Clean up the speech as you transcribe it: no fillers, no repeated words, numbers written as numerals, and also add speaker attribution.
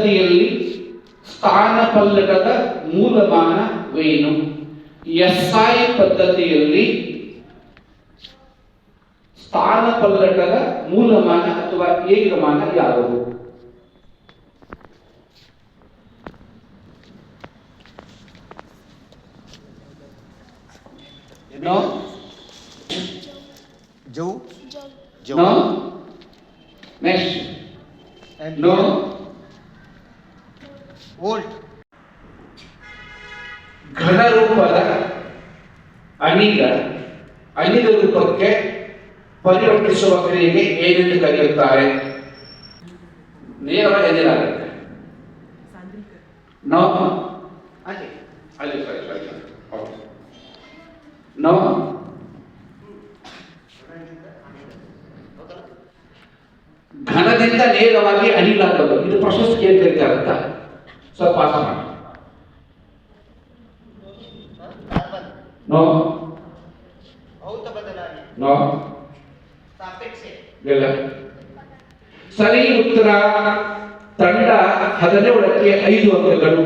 Speaker 1: ಪದ್ಧತಿಯಲ್ಲಿ ಸ್ಥಾನಪಲ್ಲಟದ ಮೂಲಮಾನವೇನು? SI ಪದ್ಧತಿಯಲ್ಲಿ ಸ್ಥಾನಪಲ್ಲಟದ ಮೂಲಮಾನ ಅಥವಾ ಏಕಮಾನ ಯಾವುದು? No.
Speaker 2: Joule.
Speaker 1: No. Next.
Speaker 2: And
Speaker 1: No.
Speaker 2: Volt.
Speaker 1: ಘನರೂಪದ ಅನಿಲ ರೂಪಕ್ಕೆ ಪರಿವರ್ತಿಸುವ ಕ್ರಿಯೆಗೆ ಏನೆಂದು ಕರೆಯುತ್ತಾರೆ? ನೇರ ಎದುರಾಗುತ್ತೆ. ನೋ ಅಲ್ಲಿ ನೋ ಘನದಿಂದ ನೇರವಾಗಿ ಅನಿಲ ಆಗೋದು. ಇದು ಪ್ರೊಸೆಸ್ ಏನ್ ಕರೀತಾರೆ ಅಂತ ಸ್ವಲ್ಪ ಪಾಠ ಮಾಡಿ. ನೋ ನೋ ಇಲ್ಲ. ಸರಿ ಉತ್ತರ. ತಂಡ 17ಕ್ಕೆ 5 ಅಂಕಗಳು.